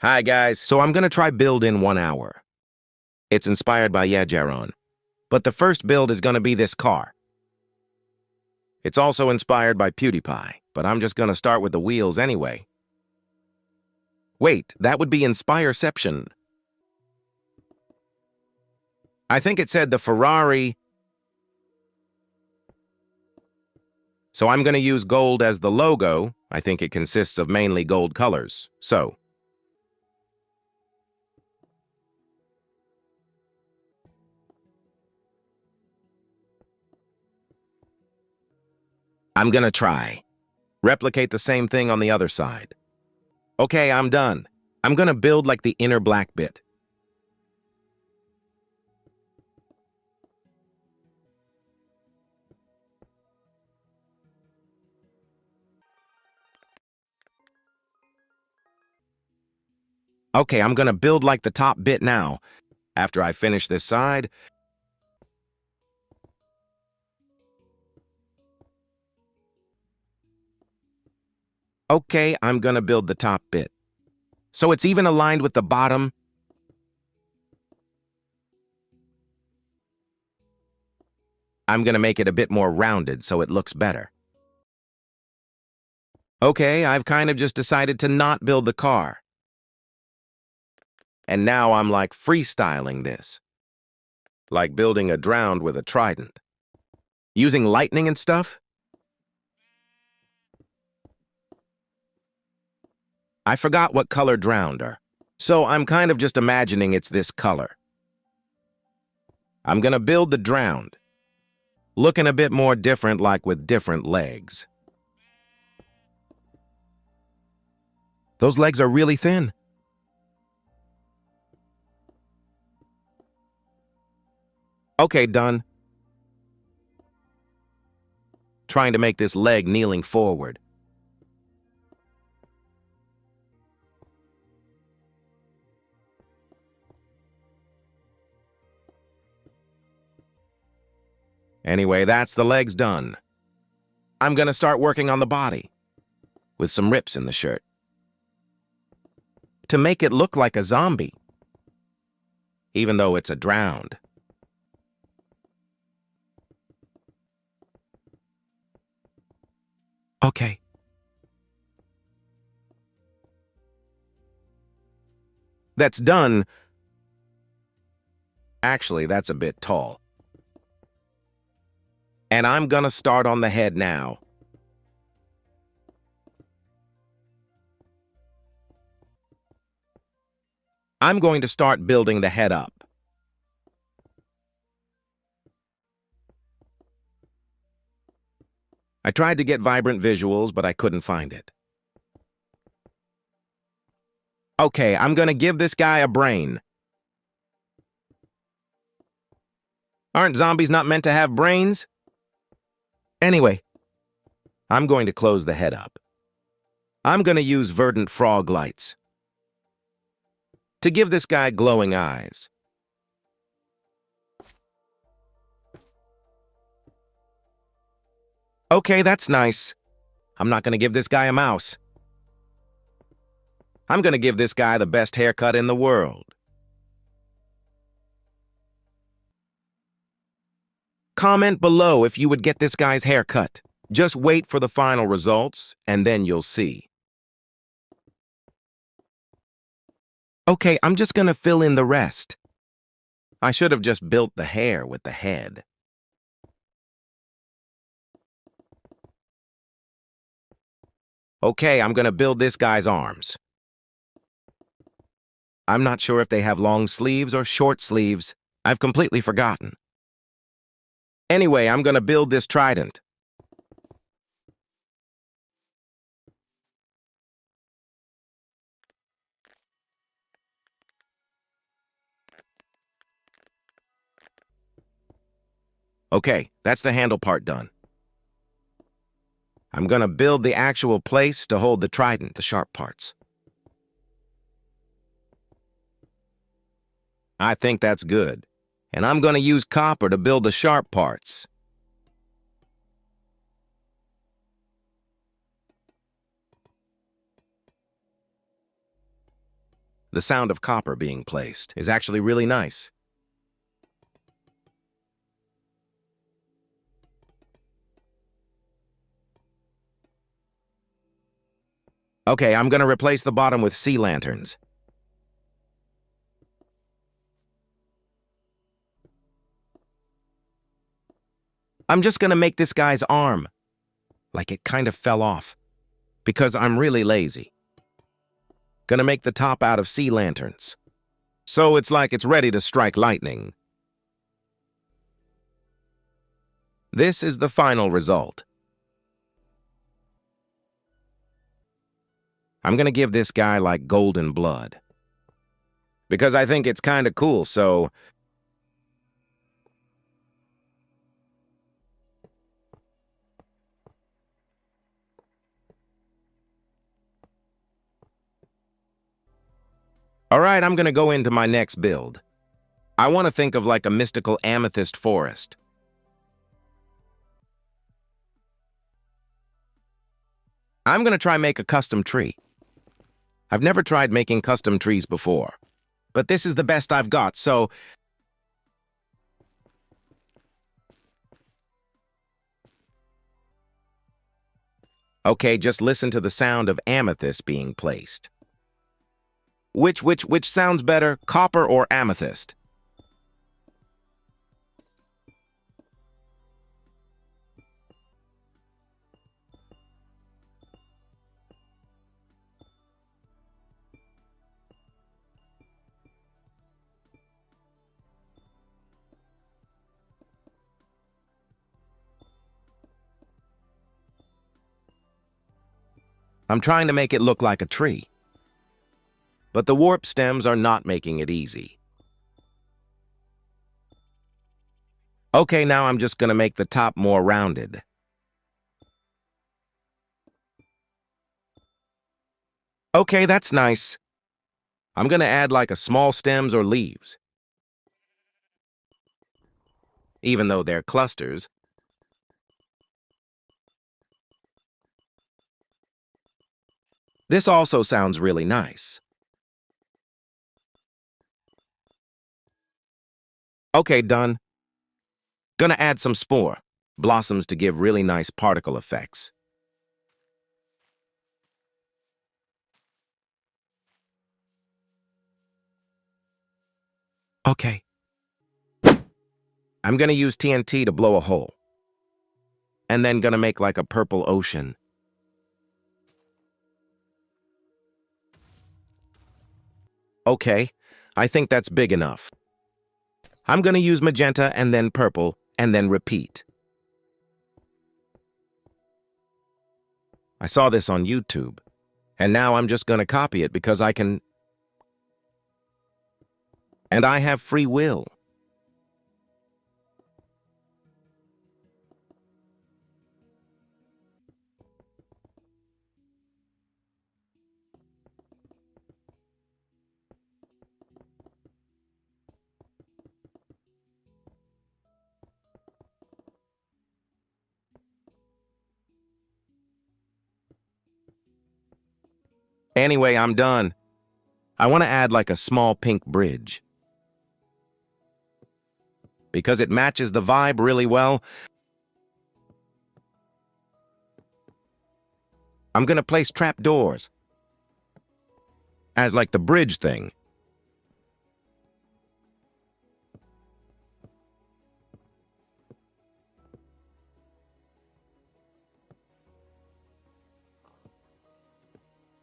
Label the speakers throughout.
Speaker 1: Hi, guys. So I'm gonna try build in 1 hour. It's inspired by Yajaron. But the first build is gonna be this car. It's also inspired by PewDiePie, but I'm just gonna start with the wheels anyway. Wait, that would be Inspireception. I think it said the Ferrari. So I'm gonna use gold as the logo. I think it consists of mainly gold colors. So I'm gonna try. Replicate the same thing on the other side. Okay, I'm done. I'm gonna build like the inner black bit. Okay, I'm gonna build like the top bit now. After I finish this side, okay, I'm gonna build the top bit. So it's even aligned with the bottom. I'm gonna make it a bit more rounded so it looks better. Okay, I've kind of just decided to not build the car. And now I'm like freestyling this. Like building a drowned with a trident. Using lightning and stuff? I forgot what color drowned are. So I'm kind of just imagining it's this color. I'm gonna build the drowned. Looking a bit more different, like with different legs. Those legs are really thin. Okay, done. Trying to make this leg kneeling forward. Anyway, that's the legs done. I'm gonna start working on the body, with some rips in the shirt, to make it look like a zombie, even though it's a drowned. Okay. That's done. Actually, that's a bit tall. And I'm gonna start on the head now. I'm going to start building the head up. I tried to get vibrant visuals, but I couldn't find it. Okay, I'm gonna give this guy a brain. Aren't zombies not meant to have brains? Anyway, I'm going to close the head up. I'm gonna use verdant frog lights to give this guy glowing eyes. Okay, that's nice. I'm not gonna give this guy a mouse. I'm gonna give this guy the best haircut in the world. Comment below if you would get this guy's haircut. Just wait for the final results, and then you'll see. Okay, I'm just gonna fill in the rest. I should have just built the hair with the head. Okay, I'm gonna build this guy's arms. I'm not sure if they have long sleeves or short sleeves. I've completely forgotten. Anyway, I'm gonna build this trident. Okay, that's the handle part done. I'm gonna build the actual place to hold the trident, the sharp parts. I think that's good. And I'm gonna use copper to build the sharp parts. The sound of copper being placed is actually really nice. Okay, I'm gonna replace the bottom with sea lanterns. I'm just gonna make this guy's arm like it kind of fell off because I'm really lazy. Gonna make the top out of sea lanterns. So it's like it's ready to strike lightning. This is the final result. I'm gonna give this guy like golden blood because I think it's kind of cool, so all right, I'm gonna go into my next build. I want to think of like a mystical amethyst forest. I'm gonna try make a custom tree. I've never tried making custom trees before, but this is the best I've got, so okay, just listen to the sound of amethyst being placed. Which sounds better, copper or amethyst? I'm trying to make it look like a tree, but the warp stems are not making it easy. Okay, now I'm just gonna make the top more rounded. Okay, that's nice. I'm gonna add like a small stems or leaves. Even though they're clusters. This also sounds really nice. Okay, done. Gonna add some spore, blossoms to give really nice particle effects. Okay. I'm gonna use TNT to blow a hole. And then gonna make like a purple ocean. Okay, I think that's big enough. I'm gonna use magenta and then purple, and then repeat. I saw this on YouTube, and now I'm just gonna copy it because I can. And I have free will. Anyway, I'm done. I want to add like a small pink bridge. Because it matches the vibe really well, I'm gonna place trapdoors as like the bridge thing.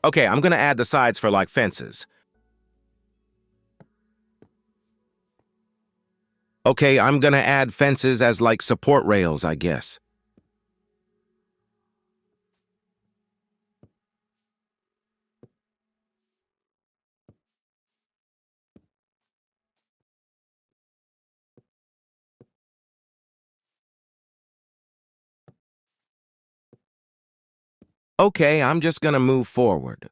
Speaker 1: Okay, I'm gonna add the sides for like fences. Okay, I'm gonna add fences as like support rails, I guess. Okay, I'm just gonna move forward.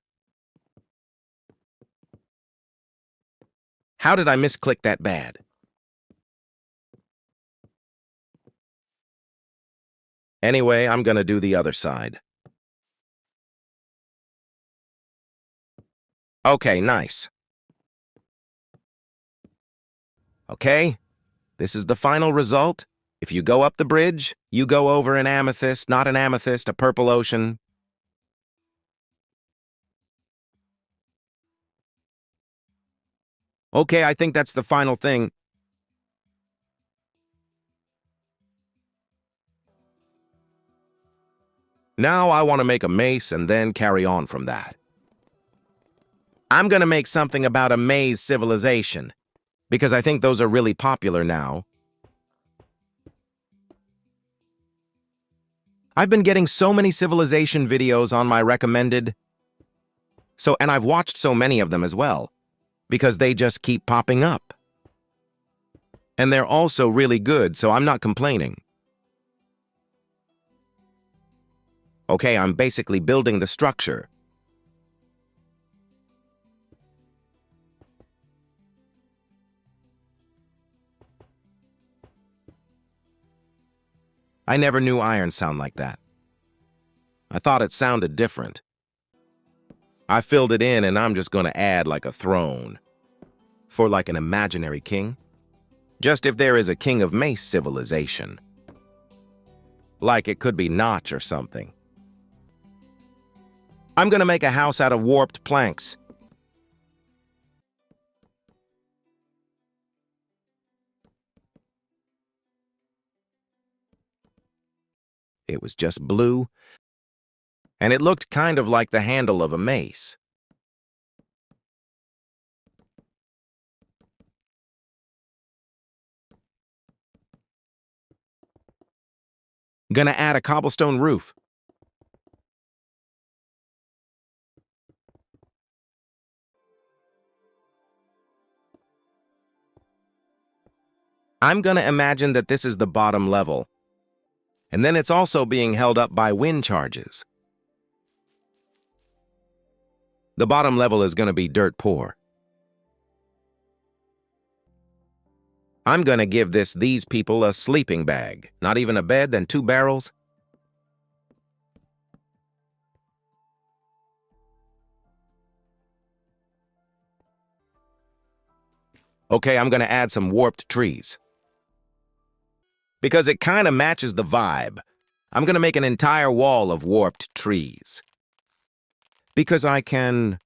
Speaker 1: How did I misclick that bad? Anyway, I'm gonna do the other side. Okay, nice. Okay? This is the final result. If you go up the bridge, you go over an amethyst, not an amethyst, a purple ocean. Okay, I think that's the final thing. Now I want to make a mace and then carry on from that. I'm going to make something about a maze civilization, because I think those are really popular now. I've been getting so many civilization videos on my recommended, and I've watched so many of them as well, because they just keep popping up. And they're also really good, so I'm not complaining. Okay, I'm basically building the structure. I never knew iron sound like that. I thought it sounded different. I filled it in and I'm just going to add like a throne. For like an imaginary king. Just if there is a king of mace civilization. Like it could be Notch or something. I'm going to make a house out of warped planks. It was just blue, and it looked kind of like the handle of a mace. Gonna add a cobblestone roof. I'm gonna imagine that this is the bottom level, and then it's also being held up by wind charges. The bottom level is gonna be dirt poor. I'm gonna give these people a sleeping bag, not even a bed, then 2 barrels. Okay, I'm gonna add some warped trees. Because it kind of matches the vibe. I'm going to make an entire wall of warped trees. Because I can...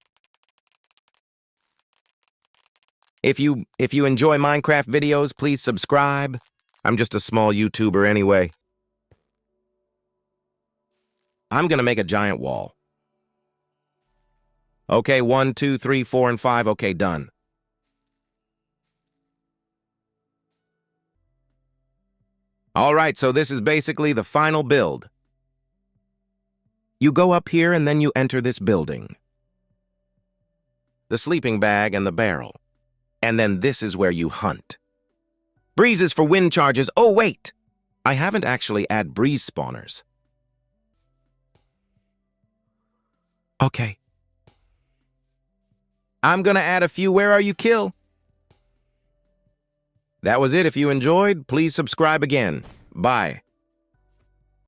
Speaker 1: If you enjoy Minecraft videos, please subscribe. I'm just a small YouTuber anyway. I'm going to make a giant wall. Okay, 1, 2, 3, 4, and 5. Okay, done. All right, so this is basically the final build. You go up here and then you enter this building. The sleeping bag and the barrel. And then this is where you hunt. Breezes for wind charges. Oh, wait! I haven't actually added breeze spawners. Okay. I'm gonna add a few Where Are You Kill? That was it. If you enjoyed, please subscribe again. Bye.